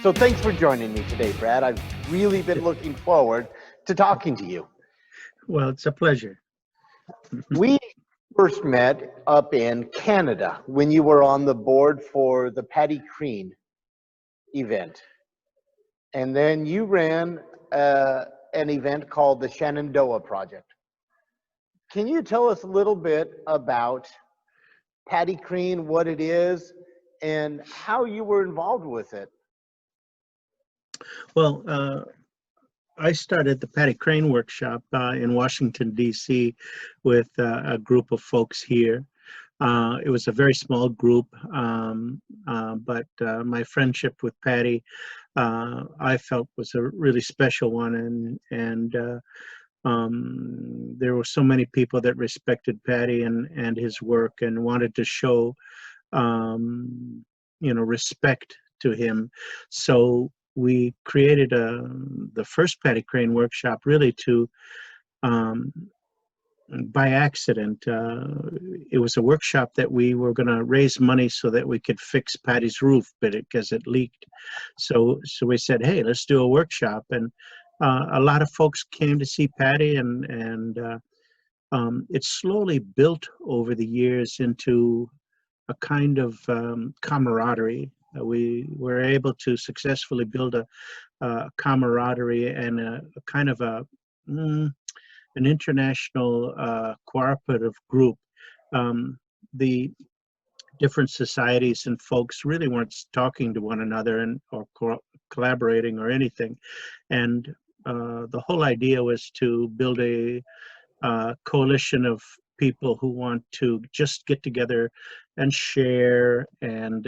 So thanks for joining me today, Brad. I've really been looking forward to talking to you. Well, it's a pleasure. We first met up in Canada when you were on the board for the Paddy Crean event. And then you ran an event called the Shenandoah Project. Can you tell us a little bit about Paddy Crean, what it is, and how you were involved with it? Well, I started the Paddy Crean Workshop in Washington, D.C. with a group of folks here. It was a very small group, but my friendship with Paddy, I felt was a really special one, and there were so many people that respected Paddy and his work and wanted to show, respect to him. So we created the first Paddy Crean Workshop really to, by accident. It was a workshop that we were going to raise money so that we could fix Paddy's roof, because it leaked. So we said, hey, let's do a workshop. And a lot of folks came to see Paddy, and it slowly built over the years into a kind of camaraderie. We were able to successfully build a camaraderie and a kind of an international cooperative group. The different societies and folks really weren't talking to one another or collaborating or anything. And the whole idea was to build a coalition of people who want to just get together and share and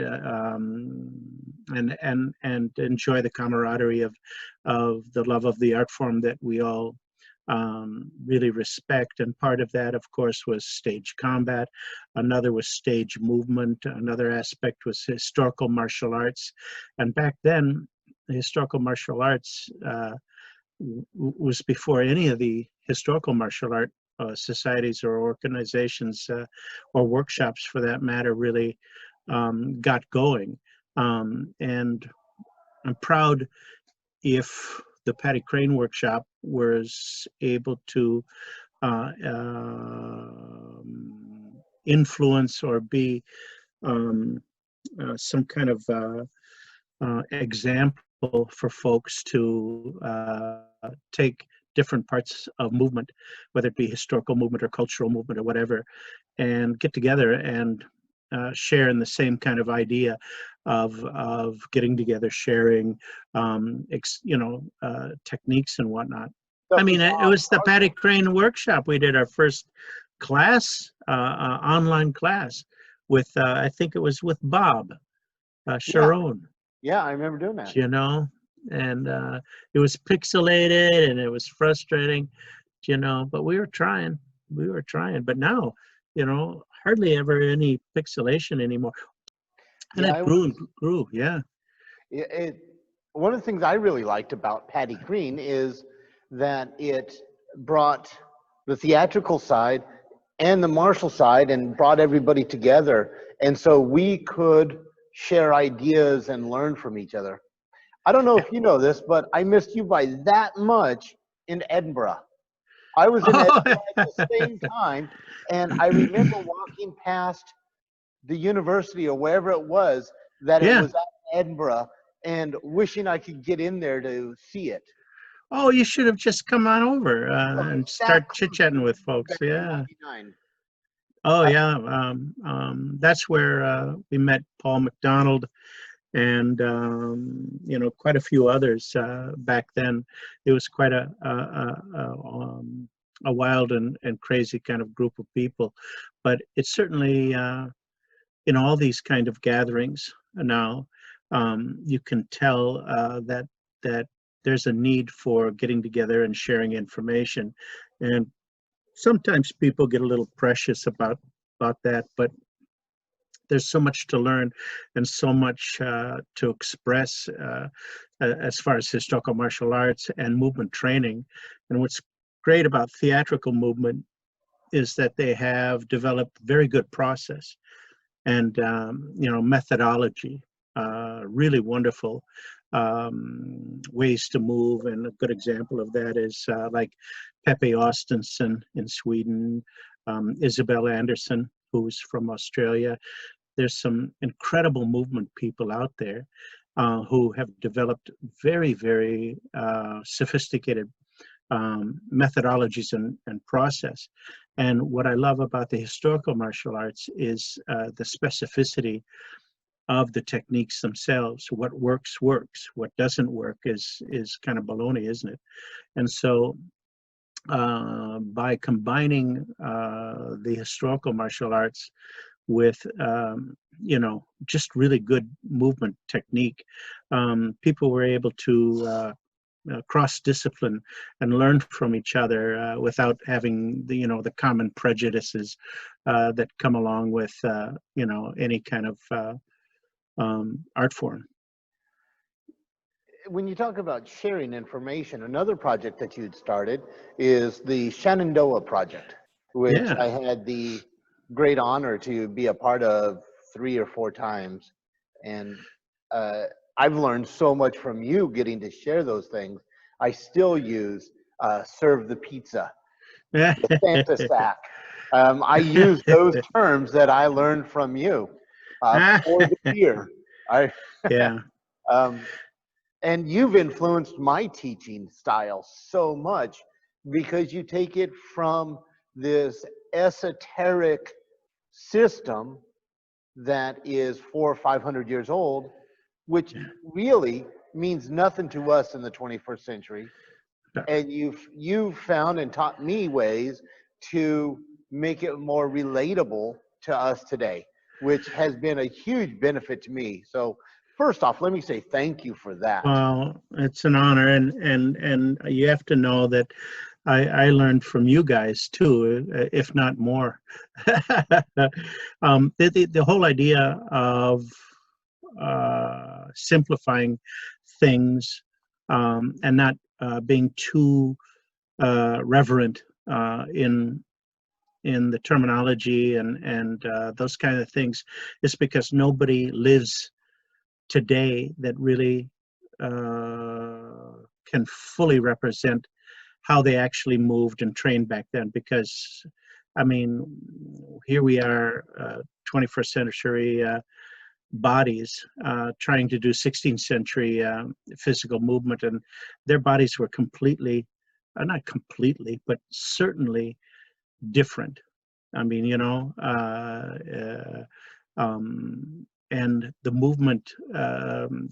enjoy the camaraderie of the love of the art form that we all really respect. And part of that, of course, was stage combat. Another was stage movement. Another aspect was historical martial arts. And back then, the historical martial arts was before any of the historical martial art societies or organizations or workshops, for that matter, really got going. And I'm proud if the Paddy Crean Workshop was able to influence or be some kind of example for folks to take different parts of movement, whether it be historical movement or cultural movement or whatever, and get together and share in the same kind of idea of getting together, sharing, techniques and whatnot. I mean, it was the Paddy Crean Workshop. We did our first class, online class, with I think it was with Bob Sharon. Yeah, I remember doing that. And it was pixelated and it was frustrating, but we were trying. But now, hardly ever any pixelation anymore. And it grew and grew, yeah. One of the things I really liked about Paddy Crean is that it brought the theatrical side and the martial side and brought everybody together. And so we could share ideas and learn from each other. I don't know if you know this, but I missed you by that much in Edinburgh. I was in Edinburgh at the same time, and I remember walking past the university or wherever it was that it was at Edinburgh, and wishing I could get in there to see it. Oh, you should have just come on over and start chit-chatting with folks. Yeah. Oh, yeah. That's where we met Paul McDonald and quite a few others back then. It was quite a wild and crazy kind of group of people. But it's certainly in all these kind of gatherings now, you can tell that there's a need for getting together and sharing information. And sometimes people get a little precious about that, but there's so much to learn and so much to express as far as historical martial arts and movement training. And what's great about theatrical movement is that they have developed very good process and methodology, really wonderful. ways to move. And a good example of that is like Pepe Austenson in Sweden, Isabel Anderson, who's from Australia. There's some incredible movement people out there who have developed very, very sophisticated methodologies and process. And what I love about the historical martial arts is the specificity of the techniques themselves. What works, works. What doesn't work is kind of baloney, isn't it? And so by combining the historical martial arts with just really good movement technique, people were able to cross-discipline and learn from each other without having the common prejudices that come along with any kind of art form. When you talk about sharing information, another project that you'd started is the Shenandoah Project, which I had the great honor to be a part of 3 or 4 times. And I've learned so much from you getting to share those things. I still use serve the pizza, the Santa sack. I use those terms that I learned from you for the beer. And you've influenced my teaching style so much because you take it from this esoteric system that is 400 or 500 years old, which really means nothing to us in the 21st century. And you've found and taught me ways to make it more relatable to us today, which has been a huge benefit to me. So first off, let me say thank you for that. Well, it's an honor, and you have to know that I learned from you guys too, if not more. The whole idea of simplifying things and not being too reverent in the terminology and those kind of things is because nobody lives today that really can fully represent how they actually moved and trained back then. Because, I mean, here we are, 21st century bodies trying to do 16th century physical movement, and their bodies were completely, not completely, but certainly different. I mean, and the movement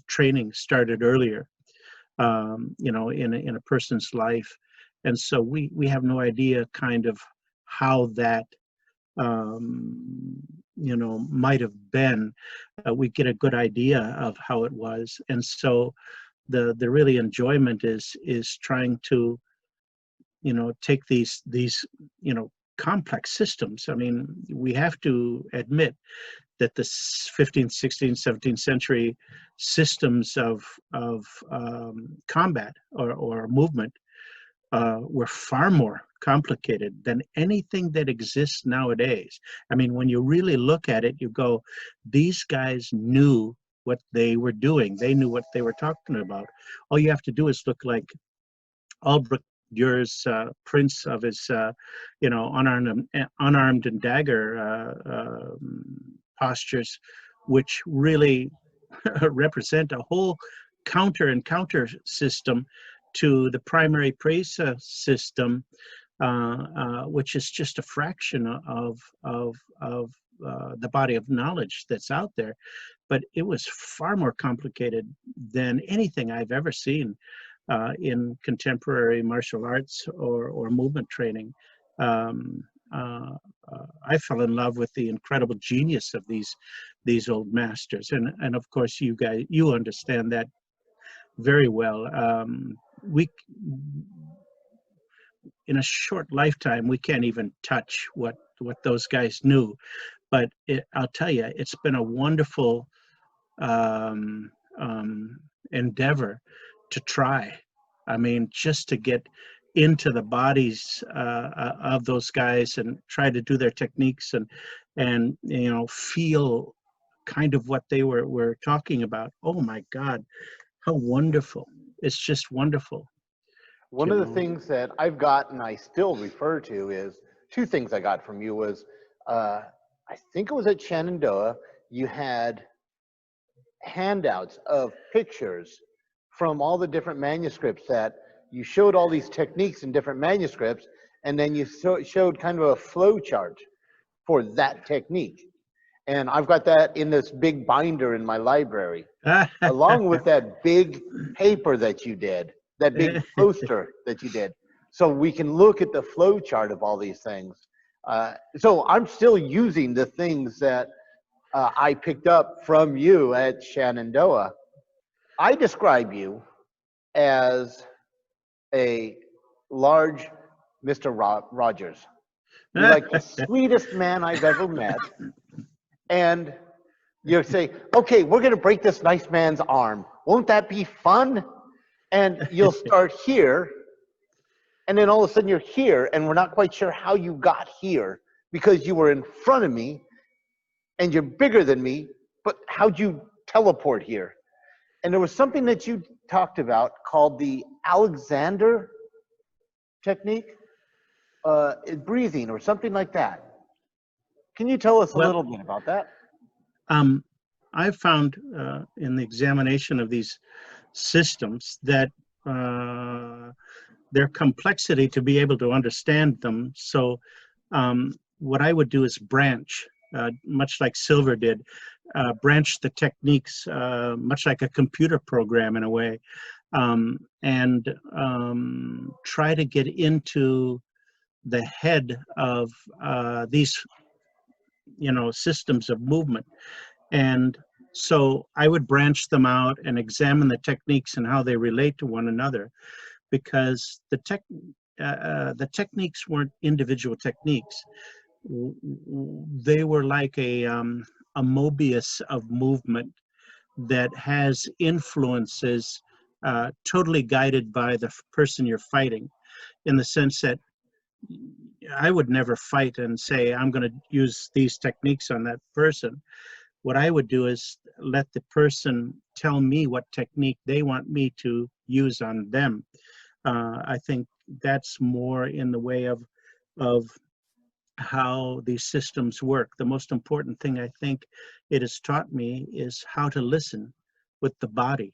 training started earlier, in a person's life. And so we have no idea kind of how that, might have been. We get a good idea of how it was. And so the really enjoyment is trying to, take these, complex systems. I mean, we have to admit that the 15th, 16th, 17th century systems of combat or movement were far more complicated than anything that exists nowadays. I mean, when you really look at it, you go, these guys knew what they were doing. They knew what they were talking about. All you have to do is look like Albrecht Dührer's prints of his, unarmed and dagger postures, which really represent a whole counter system to the primary presa system, which is just a fraction of the body of knowledge that's out there. But it was far more complicated than anything I've ever seen in contemporary martial arts or movement training. I fell in love with the incredible genius of these old masters, and of course you guys, you understand that very well. We, in a short lifetime, we can't even touch what those guys knew, but I'll tell you, it's been a wonderful endeavor to try. I mean, just to get into the bodies of those guys and try to do their techniques and feel kind of what they were talking about. Oh my God, How wonderful. It's just wonderful, One you of the know. things that I've got and I still refer to is two things I got from you was uh, I think it was at Shenandoah, you had handouts of pictures from all the different manuscripts that you showed all these techniques in different manuscripts, and then you showed kind of a flow chart for that technique. And I've got that in this big binder in my library, along with that big paper that you did, that big poster that you did. So we can look at the flow chart of all these things. So I'm still using the things that I picked up from you at Shenandoah. I describe you as a large Mr. Rogers. You're like the sweetest man I've ever met. And you say, okay, we're going to break this nice man's arm. Won't that be fun? And you'll start here. And then all of a sudden you're here, and we're not quite sure how you got here because you were in front of me and you're bigger than me. But how'd you teleport here? And there was something that you talked about called the Alexander technique, breathing or something like that. Can you tell us a Well, little bit about that? I found in the examination of these systems that their complexity to be able to understand them. So what I would do is branch, much like Silver did, branch the techniques, much like a computer program in a way, and try to get into the head of these, systems of movement. And so I would branch them out and examine the techniques and how they relate to one another, because the techniques weren't individual techniques. They were like a Mobius of movement that has influences totally guided by the person you're fighting, in the sense that I would never fight and say, I'm going to use these techniques on that person. What I would do is let the person tell me what technique they want me to use on them. I think that's more in the way of how these systems work. The most important thing I think it has taught me is how to listen with the body,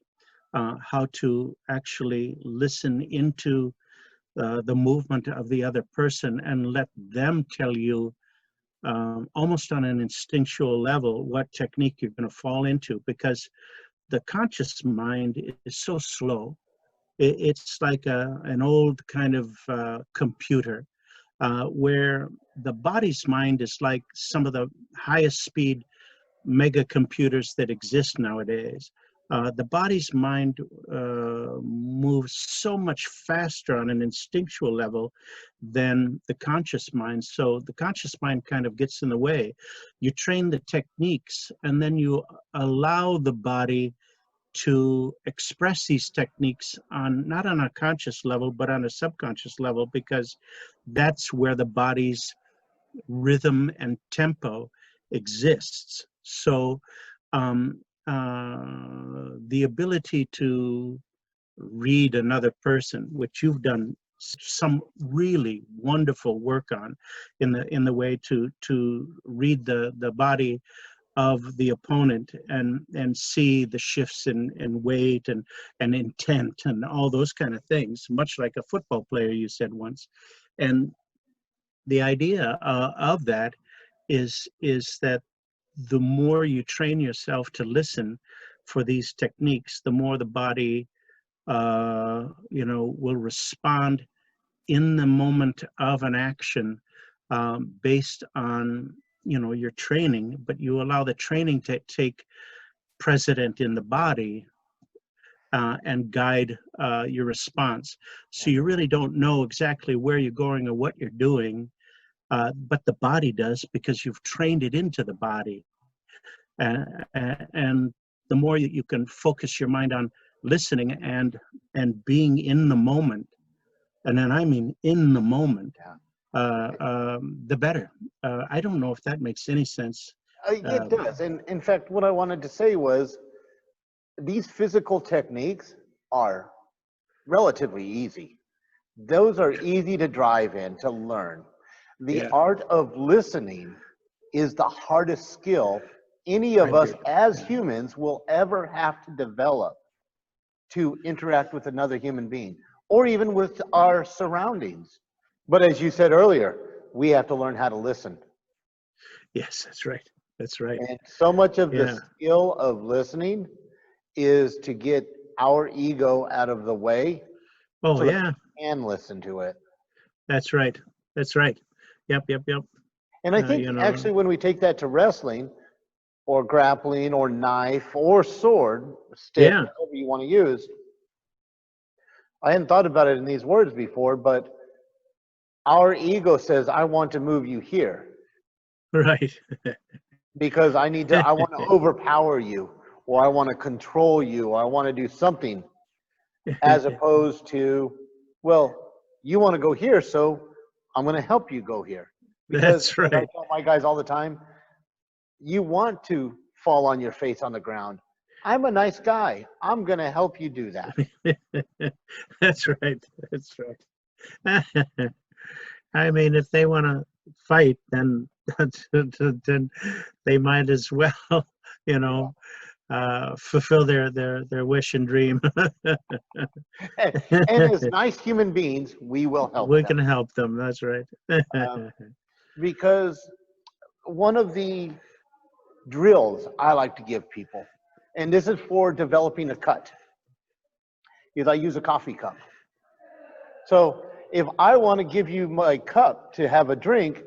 how to actually listen into the movement of the other person and let them tell you almost on an instinctual level what technique you're going to fall into, because the conscious mind is so slow. It's like an old kind of computer, where the body's mind is like some of the highest speed mega computers that exist nowadays. The body's mind moves so much faster on an instinctual level than the conscious mind. So the conscious mind kind of gets in the way. You train the techniques, and then you allow the body to express these techniques on not on a conscious level, but on a subconscious level, because that's where the body's rhythm and tempo exists. So the ability to read another person, which you've done some really wonderful work on, in the way to read the body of the opponent and see the shifts in weight and intent and all those kind of things, much like a football player, you said once. And the idea of that is that the more you train yourself to listen for these techniques, the more the body will respond in the moment of an action, based on your training. But you allow the training to take precedent in the body, and guide your response. So you really don't know exactly where you're going or what you're doing, but the body does, because you've trained it into the body. And the more you can focus your mind on listening and being in the moment, and then I mean in the moment, the better. I don't know if that makes any sense. It does. And in fact, what I wanted to say was these physical techniques are relatively easy. Those are easy to drive in, to learn. The Yeah, art of listening is the hardest skill any I of us agree. as Yeah. humans will ever have to develop to interact with another human being or even with our surroundings. But as you said earlier, we have to learn how to listen. Yes, that's right. That's right. And so much of the Yeah. skill of listening is to get our ego out of the way Oh, so that yeah, we can listen to it. that's right. That's right. Yep, yep, yep. And I think You know, actually when we take that to wrestling or grappling or knife or sword, stick, yeah, whatever you want to use, I hadn't thought about it in these words before, but our ego says, I want to move you here right. because I want to overpower you, or I want to control you, or I want to do something, as opposed to, well, you want to go here, so I'm going to help you go here. Because That's as I right. tell my guys all the time, you want to fall on your face on the ground. I'm a nice guy. I'm going to help you do that. That's right. That's right. I mean, if they want to fight, then then they might as well, you Yeah. know, fulfill their wish and dream. And as nice human beings, we will help We them. can help them. That's right. Um, because one of the drills I like to give people, and this is for developing a cut, is I use a coffee cup. So if I want to give you my cup to have a drink,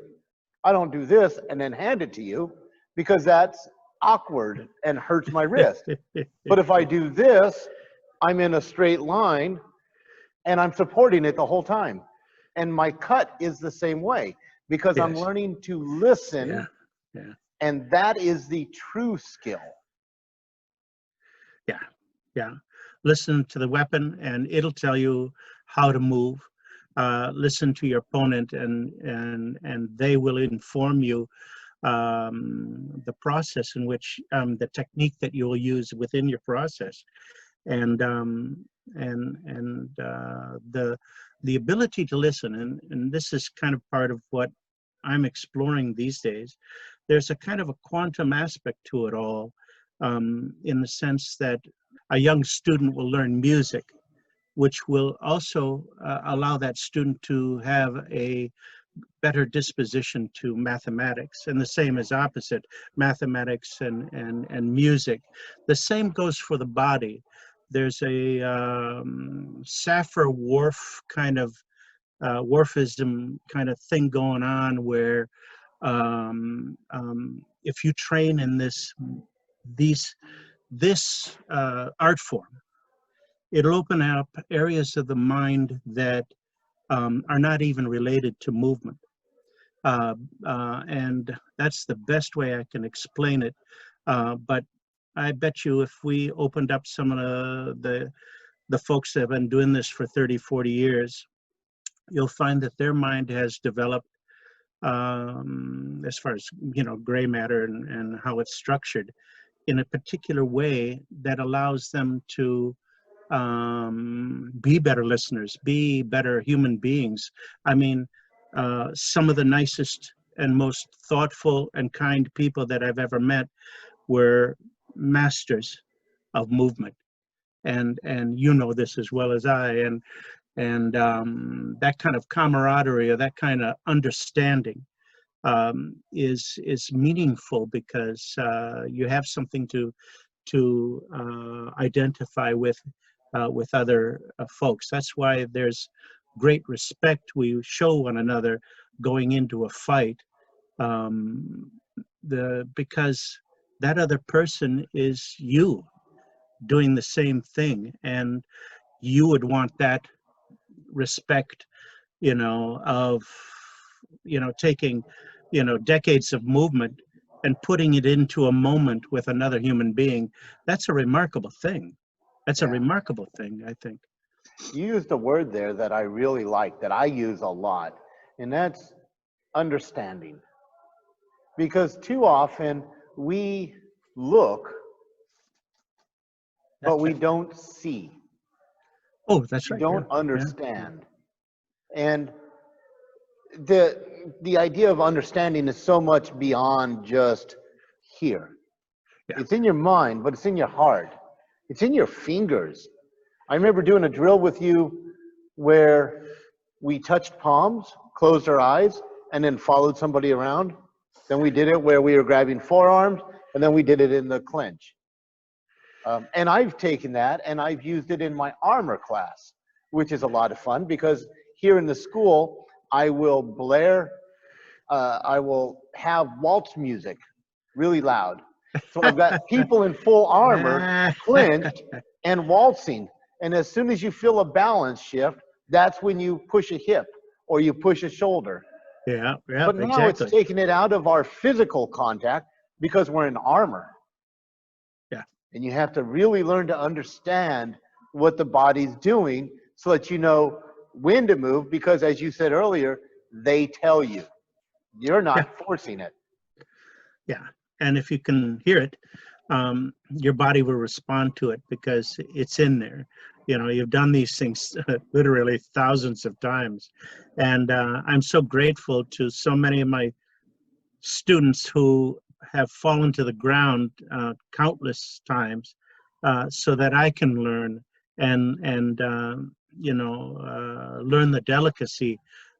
I don't do this and then hand it to you because that's awkward and hurts my wrist. But if I do this, I'm in a straight line and I'm supporting it the whole time. And my cut is the same way because I'm Yes. learning to listen, Yeah. Yeah. and that is the true skill. Yeah. Yeah. Listen to the weapon, and it'll tell you how to move. Listen to your opponent, and they will inform you the process in which the technique that you will use within your process, and the ability to listen, and this is kind of part of what I'm exploring these days. There's a kind of a quantum aspect to it all, in the sense that a young student will learn music, which will also allow that student to have a better disposition to mathematics, and the same is opposite, mathematics and music. The same goes for the body. There's a Saffir-Whorf kind of Whorfism kind of thing going on where if you train in these this art form, it'll open up areas of the mind that are not even related to movement. And that's the best way I can explain it. But I bet you if we opened up some of the folks that have been doing this for 30, 40 years, you'll find that their mind has developed, as far as, gray matter and how it's structured, in a particular way that allows them to be better listeners, be better human beings. I mean, some of the nicest and most thoughtful and kind people that I've ever met were masters of movement, and you know this as well as I, and that kind of camaraderie or that kind of understanding is meaningful because you have something to identify with other folks. That's why there's great respect we show one another going into a fight, um, because that other person is you doing the same thing, and you would want that respect, of taking decades of movement and putting it into a moment with another human being. That's a remarkable thing. That's a Yeah. remarkable thing, I think. You used a word there that I really like, that I use a lot, and that's understanding. Because too often we look but we don't see. Oh, that's We right. Yeah. don't understand. And the idea of understanding is so much beyond just here. Yeah. It's in your mind, but it's in your heart. It's in your fingers. I remember doing a drill with you where we touched palms, closed our eyes, and then followed somebody around. Then we did it where we were grabbing forearms, and then we did it in the clinch. And I've taken that and I've used it in my armor class, which is a lot of fun because here in the school, I will I will have waltz music really loud. So I've got people in full armor, clinched and waltzing. And as soon as you feel a balance shift, that's when you push a hip or you push a shoulder. Yeah, yeah, But now it's exactly. taking it out of our physical contact because we're in armor. Yeah. And you have to really learn to understand what the body's doing so that you know when to move, because as you said earlier, they tell you. You're Yeah. not forcing it. Yeah. And if you can hear it, your body will respond to it because it's in there. You know, you've done these things literally thousands of times. And I'm so grateful to so many of my students who have fallen to the ground countless times so that I can learn and you know, learn the delicacy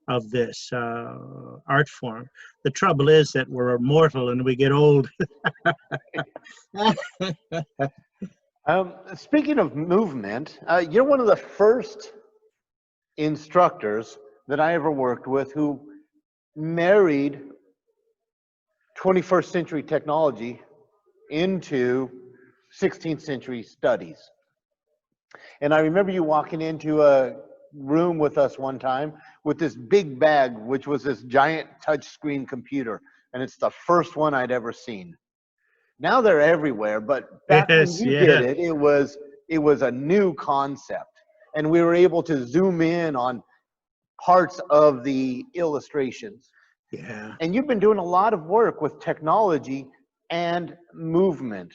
of this art form. The trouble is that we're mortal and we get old. Speaking of movement, you're one of the first instructors that I ever worked with who married 21st century technology into 16th century studies. And I remember you walking into a room with us one time with this big bag, which was this giant touchscreen computer. And it's the first one I'd ever seen. Now they're everywhere, but back when Yes, you did yeah, it, it was a new concept. And we were able to zoom in on parts of the illustrations. yeah. And you've been doing a lot of work with technology and movement.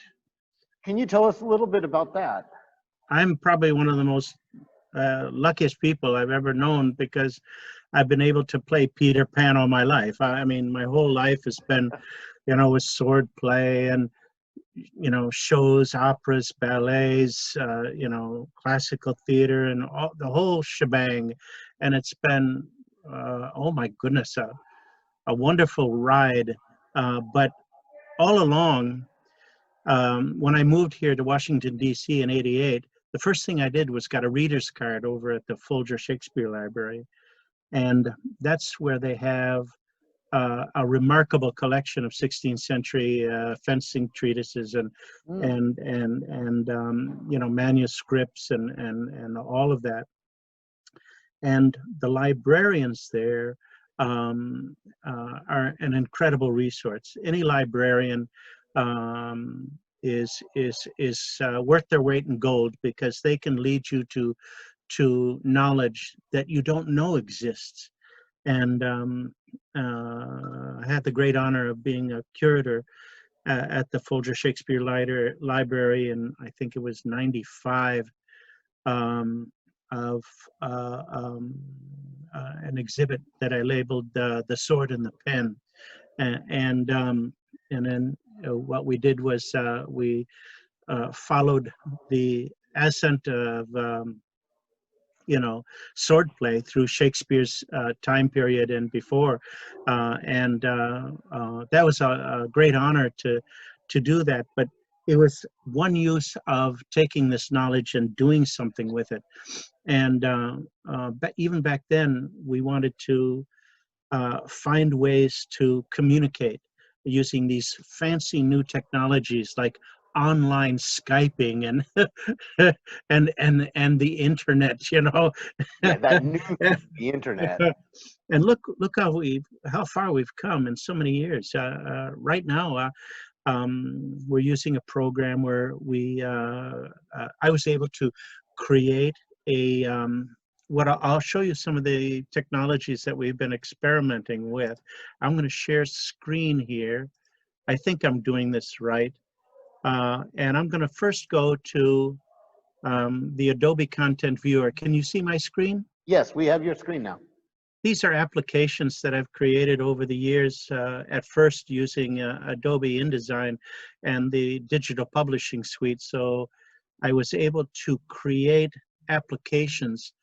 Can you tell us a little bit about that? I'm probably one of the most luckiest people I've ever known because I've been able to play Peter Pan all my life. I mean, my whole life has been, you know, with sword play and, you know, shows, operas, ballets, you know, classical theater and all, the whole shebang. And it's been, oh my goodness, a wonderful ride. But all along, when I moved here to Washington, D.C. in '88, the first thing I did was got a reader's card over at the Folger Shakespeare Library. And that's where they have a remarkable collection of 16th century fencing treatises and Mm. you know, manuscripts and all of that. And the librarians there are an incredible resource. Any librarian um, is worth their weight in gold because they can lead you to knowledge that you don't know exists. And I had the great honor of being a curator at the Folger Shakespeare Library, and I think it was '95, um, of an exhibit that I labeled "The Sword and the Pen," and then what we did was we followed the ascent of you know, swordplay through Shakespeare's time period and before, that was a great honor to do that. But it was one use of taking this knowledge and doing something with it. And but even back then, we wanted to find ways to communicate using these fancy new technologies like online Skyping and and the internet, you know. Yeah, that new the internet. And look how far we've come in so many years. Right now, we're using a program where I was able to create a what I'll show you some of the technologies that we've been experimenting with. I'm going to share screen here. I think I'm doing this right. And I'm going to first go to the Adobe Content Viewer. Can you see my screen? Yes, we have your screen now. These are applications that I've created over the years, at first using Adobe InDesign and the digital publishing suite. So I was able to create applications,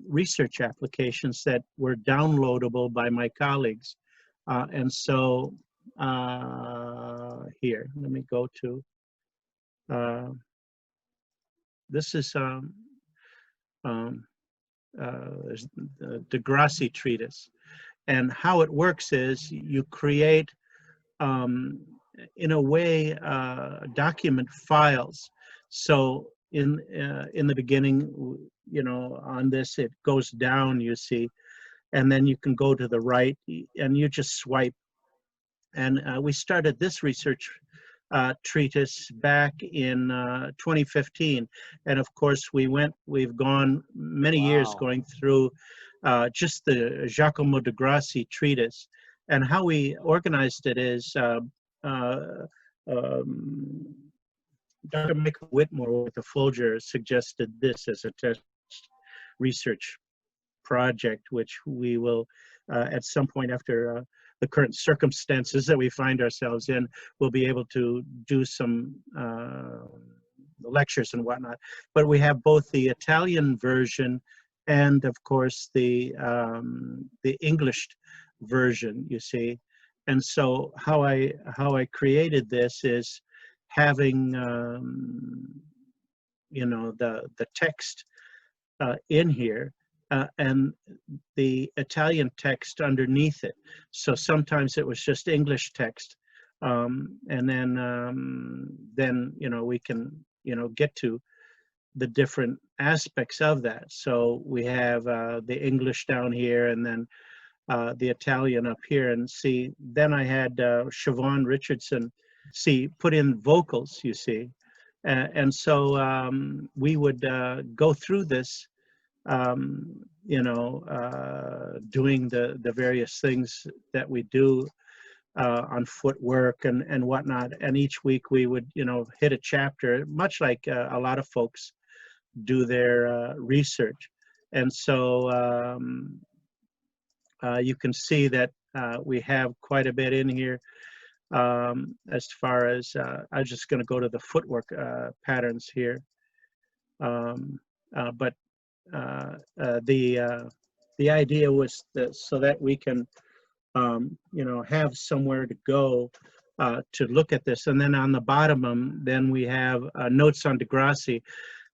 research applications that were downloadable by my colleagues. And so here, let me go to, this is the Degrassi treatise. And how it works is you create, in a way, document files. So in the beginning, you know, on this, it goes down, you see, and then you can go to the right and you just swipe. And we started this research treatise back in 2015. And of course, we've gone many years going through just the Giacomo de Grassi treatise. And how we organized it is Dr. Michael Whitmore with the Folger suggested this as a test research project, which we will, at some point after the current circumstances that we find ourselves in, we'll be able to do some lectures and whatnot. But we have both the Italian version and, of course, the English version, you see. And so how I created this is having, you know, the text in here, and the Italian text underneath it. So sometimes it was just English text, and then you know, we can, you know, get to the different aspects of that. So we have the English down here, and then the Italian up here. And see, then I had Siobhan Richardson put in vocals, you see, and so we would go through this, you know, doing the various things that we do on footwork and whatnot. And each week we would, you know, hit a chapter, much like a lot of folks do their research. And so you can see that we have quite a bit in here. As far as, I'm just going to go to the footwork patterns here. But the idea was that so that we can, you know, have somewhere to go to look at this. And then on the bottom, then we have notes on Degrassi.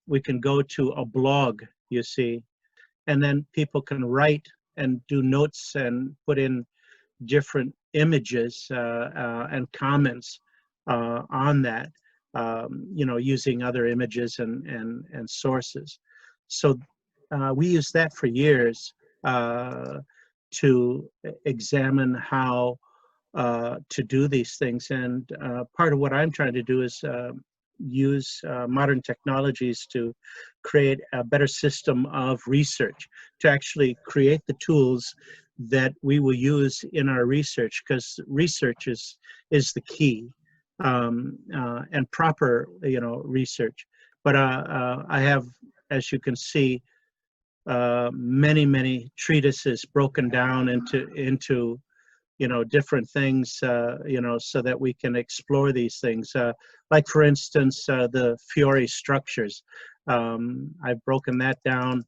We can go to a blog, you see, and then people can write and do notes and put in different images and comments on that, you know, using other images and sources. So we used that for years to examine how to do these things. And part of what I'm trying to do is use modern technologies to create a better system of research, to actually create the tools that we will use in our research, because research is the key, and proper, you know, research. But I have, as you can see, many treatises broken down into you know, different things, you know, so that we can explore these things. Like, for instance, the Fiore structures. I've broken that down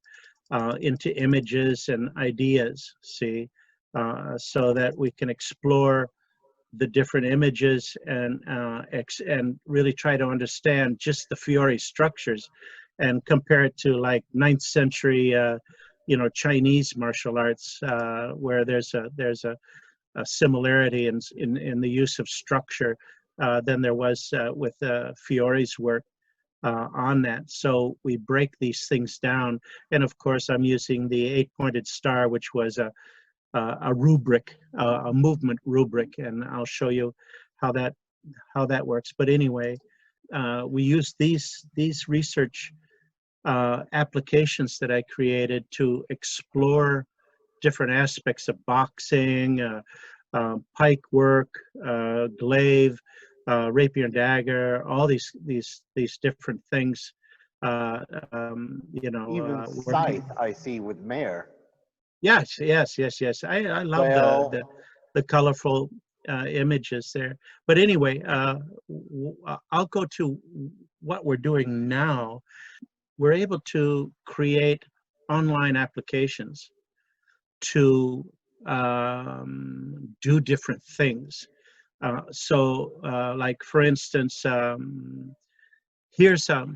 into images and ideas, see, so that we can explore the different images and really try to understand just the Fiore structures and compare it to, like, 9th century, you know, Chinese martial arts, where there's a similarity in the use of structure than there was with Fiore's work on that. So we break these things down, and of course I'm using the 8-pointed star, which was a rubric, a movement rubric, and I'll show you how that works. But anyway, we use these research applications that I created to explore different aspects of boxing, pike work, glaive, rapier and dagger, all these different things Even working. Scythe, I see with Mare. Yes, yes, yes, yes. I love Well, the colorful images there. But anyway, I'll go to what we're doing now. We're able to create online applications to do different things. Like for instance, here's oh,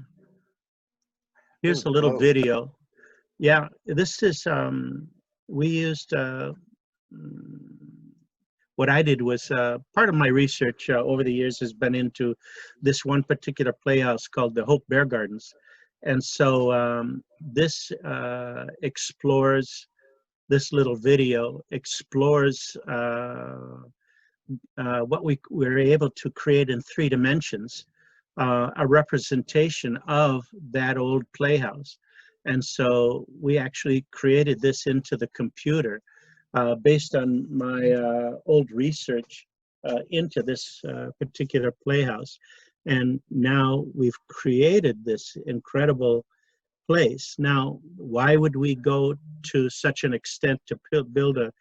here's a little dope. video. Yeah, this is we used mm, what I did was part of my research over the years has been into this one particular playhouse called the Hope Bear Gardens, and so this explores. This little video explores what we were able to create in 3 dimensions, a representation of that old playhouse. And so we actually created this into the computer based on my old research into this particular playhouse. And now we've created this incredible place. Now, why would we go to such an extent to build a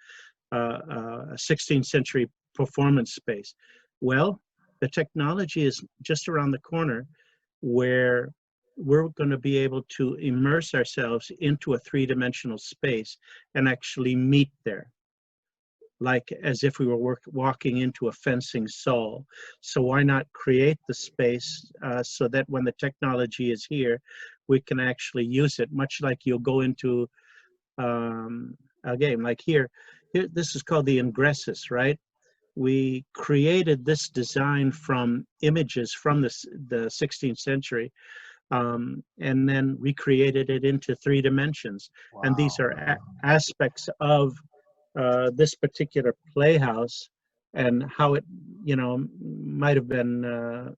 16th century performance space? Well, the technology is just around the corner where we're going to be able to immerse ourselves into a 3-dimensional space and actually meet there, like as if we were walking into a fencing saw. So why not create the space so that when the technology is here, we can actually use it, much like you'll go into a game. Like here, this is called the ingressus, right? We created this design from images from the 16th century, and then recreated it into 3 dimensions. Wow. And these are aspects of this particular playhouse and how it, might have been,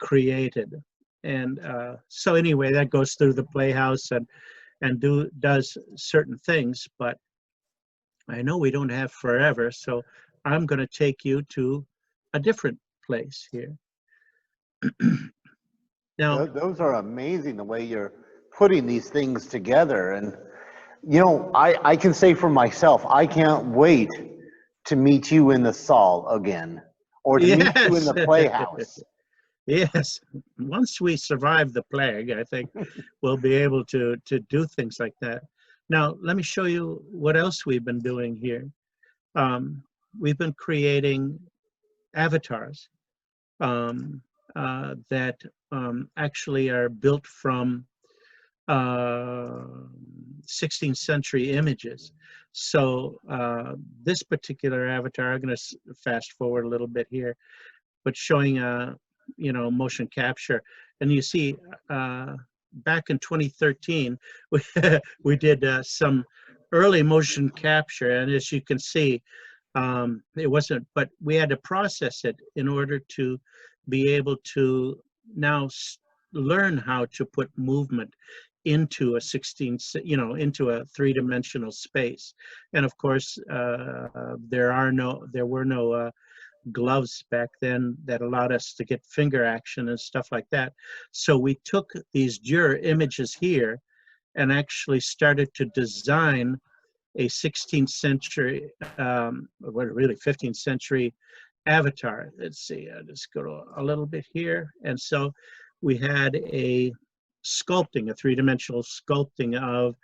created. And so anyway, that goes through the playhouse and does certain things. But I know we don't have forever, so I'm going to take you to a different place here. Now, Those are amazing, the way you're putting these things together. And, I can say for myself, I can't wait to meet you in the saal again, or to meet you in yes, the playhouse. yes. Once we survive the plague, I think we'll be able to do things like that. Now, let me show you what else we've been doing here. We've been creating avatars that actually are built from 16th century images. So this particular avatar, I'm going to fast forward a little bit here, but showing motion capture. And you see back in 2013, we did some early motion capture, and as you can see, it wasn't, but we had to process it in order to be able to now learn how to put movement into a into a 3-dimensional space. And of course, there were no gloves back then that allowed us to get finger action and stuff like that. So we took these Dürer images here and actually started to design a 16th century, really 15th century avatar. Let's see, I'll just go to a little bit here. And so we had a 3-dimensional sculpting of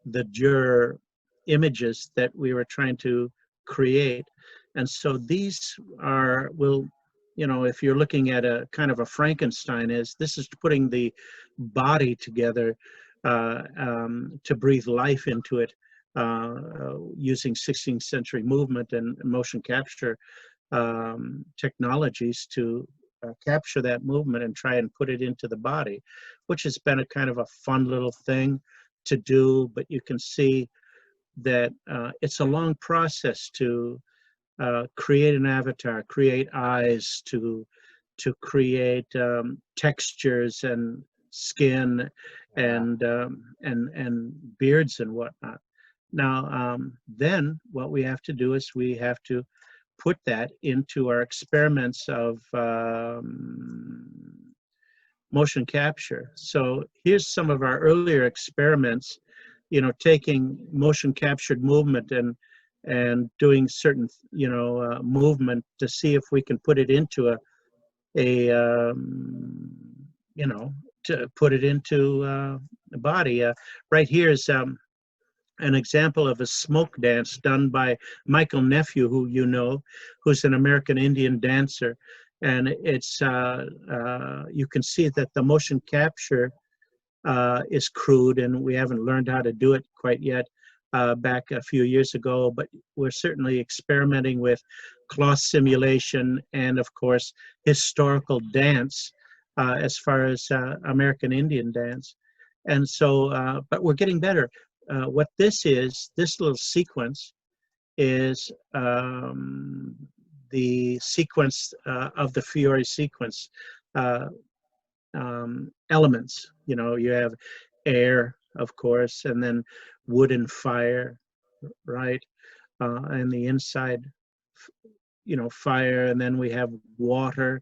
the Dürer images that we were trying to create. And so these are, if you're looking at a kind of a Frankenstein, this is putting the body together to breathe life into it using 16th century movement and motion capture technologies to capture that movement and try and put it into the body, which has been a kind of a fun little thing to do. But you can see that it's a long process to create an avatar, create eyes, to create textures and skin and beards and whatnot. Now, then what we have to do is we have to put that into our experiments of motion capture. So here's some of our earlier experiments, taking motion captured movement and doing certain, movement to see if we can put it into you know, to put it into the body. Right here is an example of a smoke dance done by Michael Nephew, who who's an American Indian dancer. And it's, you can see that the motion capture is crude, and we haven't learned how to do it quite yet back a few years ago, but we're certainly experimenting with cloth simulation and, of course, historical dance as far as American Indian dance. And so, but we're getting better. What this little sequence is the sequence of the Fiore sequence elements. You have air, of course, and then wood and fire, right? And the inside, fire, and then we have water,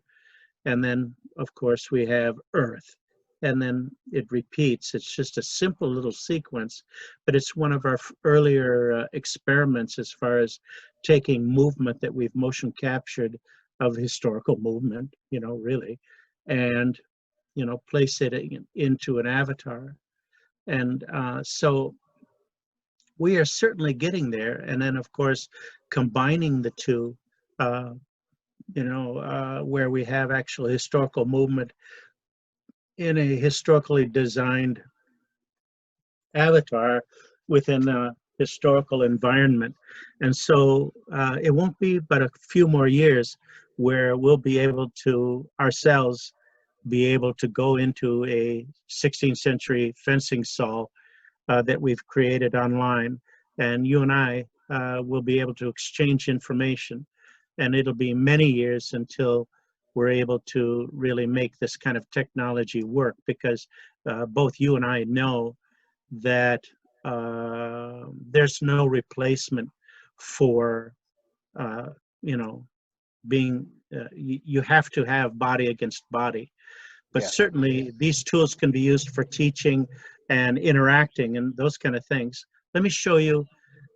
and then, of course, we have earth. And then it repeats. It's just a simple little sequence, but it's one of our earlier experiments as far as taking movement that we've motion captured of historical movement, really, and, place it into an avatar. And so we are certainly getting there. And then, of course, combining the two, where we have actual historical movement in a historically designed avatar within a historical environment. And so it won't be but a few more years where we'll be able to ourselves be able to go into a 16th century fencing saw that we've created online, and you and I will be able to exchange information. And it'll be many years until we're able to really make this kind of technology work, because both you and I know that there's no replacement for, being, you have to have body against body. But certainly these tools can be used for teaching and interacting and those kind of things. Let me show you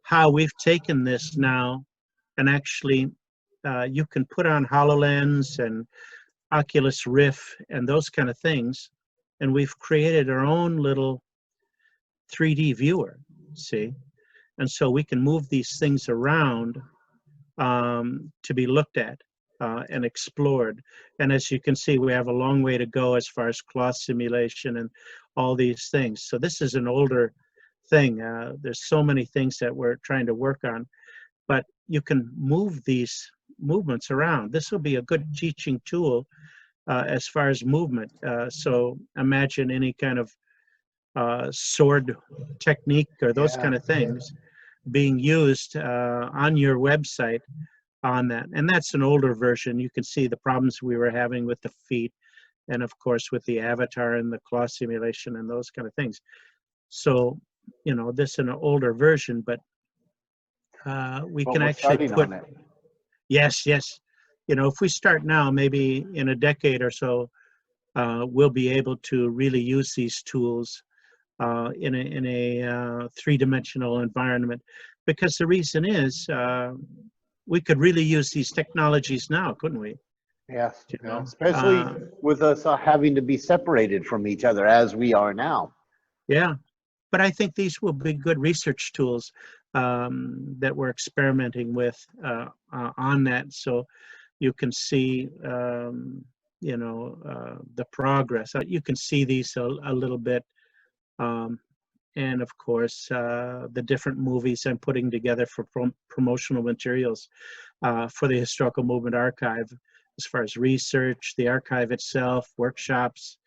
how we've taken this now, and actually you can put on HoloLens and Oculus Rift and those kind of things, and we've created our own little 3D viewer, see? And so we can move these things around to be looked at and explored. And as you can see, we have a long way to go as far as cloth simulation and all these things. So this is an older thing. There's so many things that we're trying to work on, but you can move these movements around. This will be a good teaching tool as far as movement. So imagine any kind of sword technique or those kind of things being used on your website on that. And that's an older version. You can see the problems we were having with the feet, and of course with the avatar and the cloth simulation and those kind of things. So, this is an older version, but we can actually put, yes. If we start now, maybe in a decade or so, we'll be able to really use these tools in a three-dimensional environment, because the reason is we could really use these technologies now, couldn't we? Yes, especially with us having to be separated from each other as we are now. Yeah, but I think these will be good research tools that we're experimenting with on that, so you can see the progress. You can see these a little bit. And of course, the different movies I'm putting together for promotional materials for the Historical Movement Archive, as far as research, the archive itself, workshops,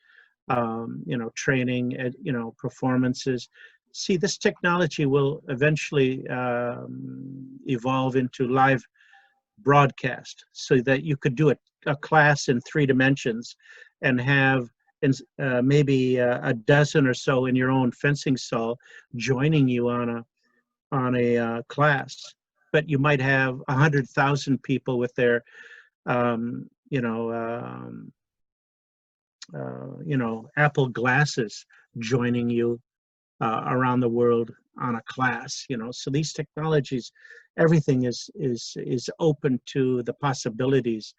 training, performances. See, this technology will eventually evolve into live broadcast, so that you could do a class in 3 dimensions and have maybe a dozen or so in your own fencing saw joining you on a class, but you might have 100,000 people with their you know, Apple glasses joining you around the world on a class, you know. So these technologies, everything is open to the possibilities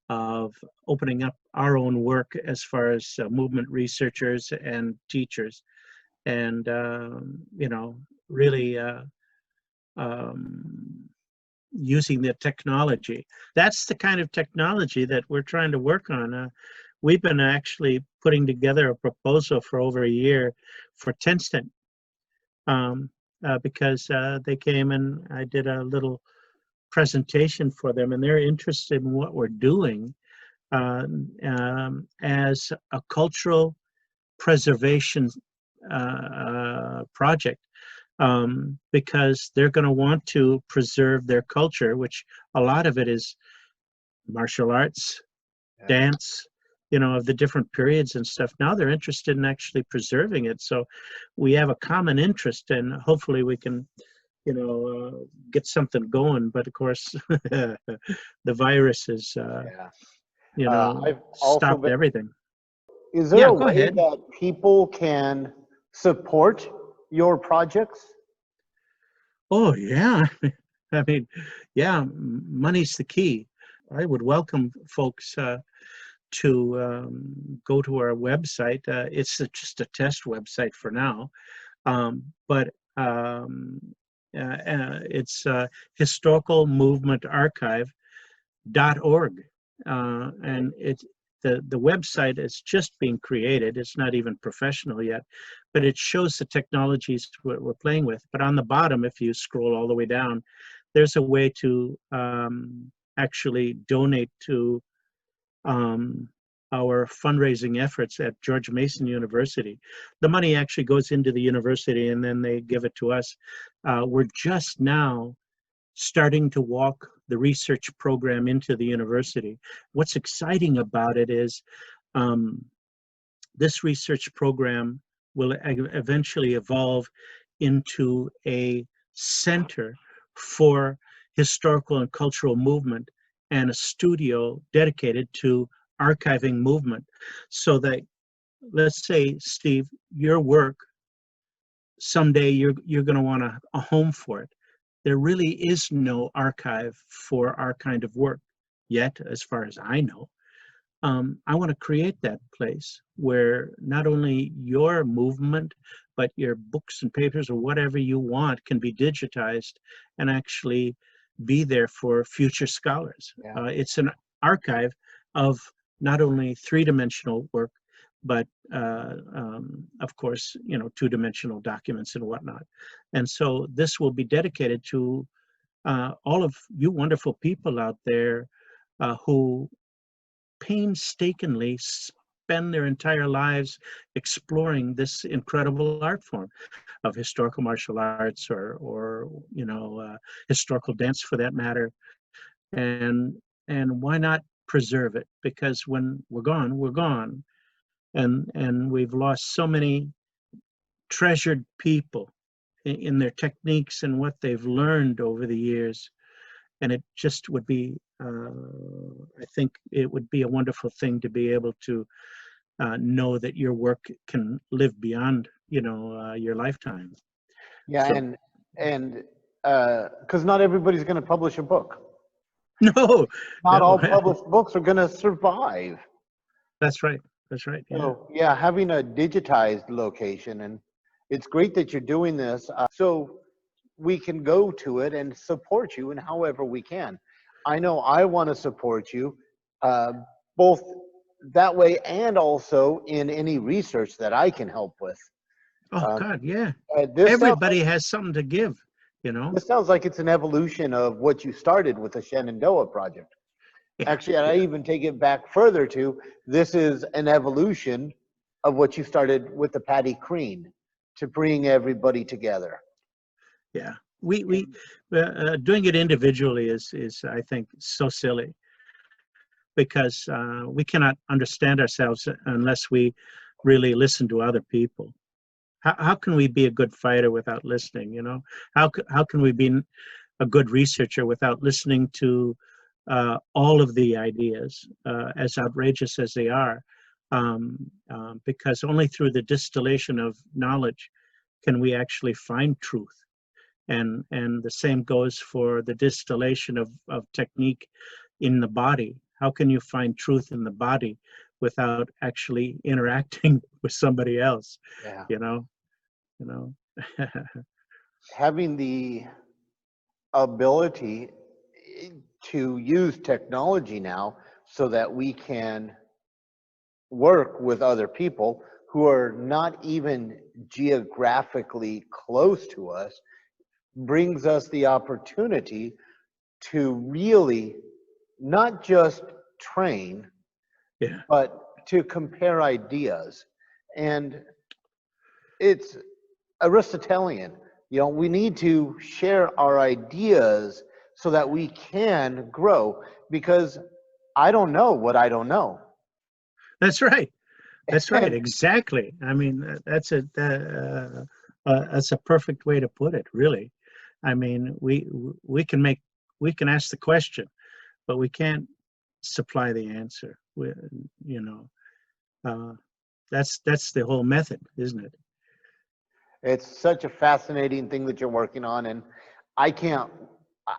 of opening up our own work as far as movement researchers and teachers, and you know, really um, using the technology. That's the kind of technology that we're trying to work on. We've been actually putting together a proposal for over a year for Tencent, um, because they came and I did a little presentation for them, and they're interested in what we're doing as a cultural preservation project, because they're going to want to preserve their culture, which a lot of it is martial arts, dance, you know, of the different periods and stuff. Now they're interested in actually preserving it. So we have a common interest, and hopefully we can, you know, get something going. But of course, the virus is, you know, I've also stopped been. everything. Is there Yeah, a go way ahead. that people can support your projects? Oh, yeah. I mean, yeah, money's the key. I would welcome folks to go to our website. It's just a test website for now, but it's historicalmovementarchive.org, and it's the website is just being created. It's not even professional yet, but it shows the technologies we're playing with. But on the bottom, if you scroll all the way down, there's a way to actually donate to our fundraising efforts at George Mason University. The money actually goes into the university and then they give it to us. We're just now starting to walk the research program into the university. What's exciting about it is this research program will eventually evolve into a center for historical and cultural movement and a studio dedicated to archiving movement. So that, let's say, Steve, your work, someday you're going to want a home for it. There really is no archive for our kind of work yet, as far as I know. I want to create that place where not only your movement, but your books and papers or whatever you want can be digitized and actually be there for future scholars. Yeah. It's an archive of not only three-dimensional work, but of course, you know, two-dimensional documents and whatnot. And so this will be dedicated to all of you wonderful people out there who painstakingly spend their entire lives exploring this incredible art form of historical martial arts, or you know, historical dance for that matter. And why not preserve it? Because when we're gone, we're gone. And we've lost so many treasured people in their techniques and what they've learned over the years. And it just would be, I think it would be a wonderful thing to be able to know that your work can live beyond, you know, your lifetime. Yeah, So and because not everybody's going to publish a book. no, Not no, all published books are going to survive. that's right. That's right. Yeah. So yeah, having a digitized location, and it's great that you're doing this, so we can go to it and support you in however we can. I know I want to support you, uh, both that way and also in any research that I can help with. Oh Um, God, yeah. this sounds Everybody has something to give, you know. this sounds like it's an evolution of what you started with the Shenandoah Project. Yeah, Actually, I yeah, even take it back further to this is an evolution of what you started with the Paddy Crean to bring everybody together. yeah. We doing it individually is I think so silly, because we cannot understand ourselves unless we really listen to other people. How can we be a good fighter without listening? You know, how can we be a good researcher without listening to all of the ideas, as outrageous as they are? because only through the distillation of knowledge can we actually find truth. And the same goes for the distillation of technique in the body. How can you find truth in the body without actually interacting with somebody else? Yeah. You know, you know. Having the ability to use technology now so that we can work with other people who are not even geographically close to us brings us the opportunity to really not just train, Yeah. but to compare ideas. And it's Aristotelian. You know, we need to share our ideas so that we can grow, because I don't know what I don't know. That's right. That's right. And Exactly. I mean, that's a perfect way to put it, really. I mean, we can ask the question, but we can't supply the answer. You know, that's the whole method, isn't it? it's such a fascinating thing that you're working on, and I can't.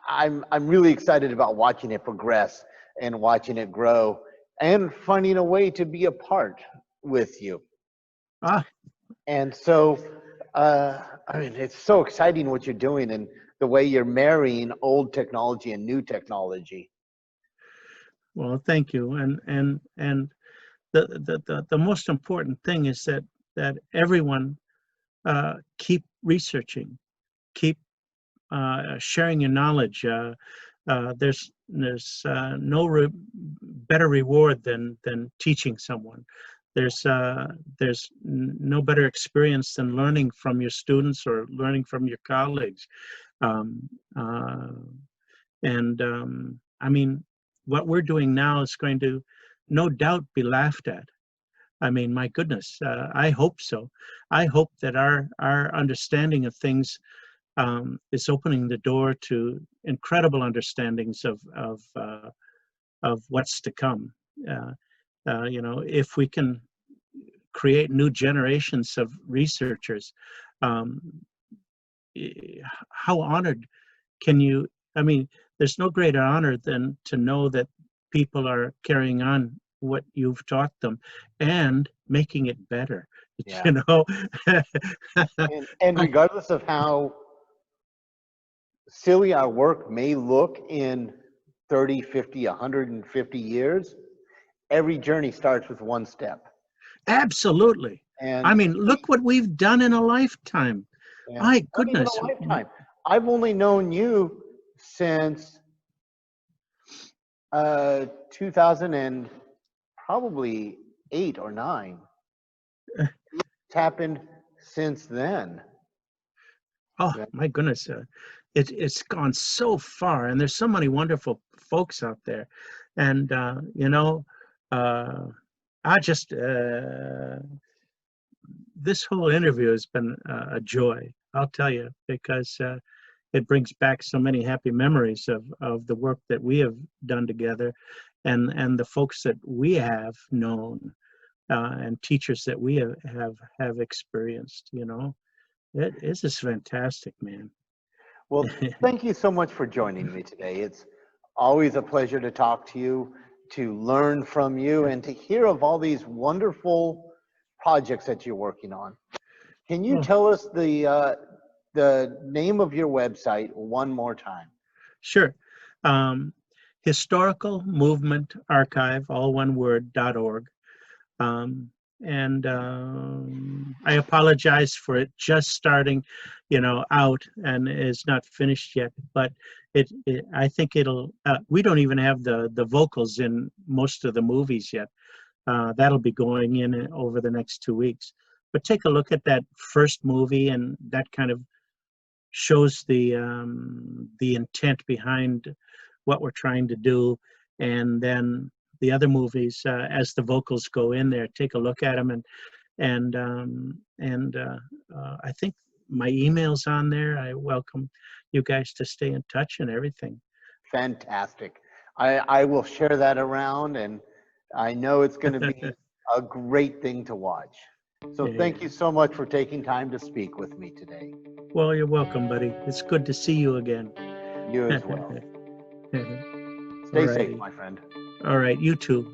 I'm really excited about watching it progress and watching it grow and finding a way to be a part with you. Ah, And so, I mean, it's so exciting what you're doing and the way you're marrying old technology and new technology. well, thank you. And the most important thing is that everyone keep researching, keep sharing your knowledge. There's no better reward than teaching someone. There's no better experience than learning from your students or learning from your colleagues. Um, uh, and I mean, what we're doing now is going to no doubt be laughed at. I mean, my goodness, I hope so. I hope that our understanding of things is opening the door to incredible understandings of what's to come. You know, if we can create new generations of researchers, um, how honored can you? I mean, there's no greater honor than to know that people are carrying on what you've taught them and making it better. Yeah. You know. And regardless of how silly our work may look in 30, 50, 150 years, every journey starts with one step. Absolutely. I And mean, look what we've done in a lifetime. yeah, My not even goodness. a lifetime. I've only known you since 2000 and probably 8 or 9. It's happened since then. Oh Yeah. my goodness. It's gone so far, and there's so many wonderful folks out there. And you know, uh, I just this whole interview has been a joy. I'll tell you, because it brings back so many happy memories of the work that we have done together, and the folks that we have known, and teachers that we have experienced. You know, this is fantastic, man. Well, thank you so much for joining me today. It's always a pleasure to talk to you, to learn from you, and to hear of all these wonderful projects that you're working on. Can you Oh, tell us the name of your website one more time? sure. Um, Historical Movement Archive, all one word, .org. Um, and I apologize for it just starting, you know, out and is not finished yet. But I think it'll. We don't even have the vocals in most of the movies yet. That'll be going in over the next 2 weeks. But take a look at that first movie, and that kind of shows the intent behind what we're trying to do. And then the other movies, as the vocals go in there, take a look at them. And I think my email's on there. I welcome you guys to stay in touch and everything. Fantastic. I will share that around, and I know it's going to be a great thing to watch. So Yeah. thank you so much for taking time to speak with me today. Well, you're welcome, buddy. It's good to see you again. You as well. All Stay safe, righty. my friend. All right, you too.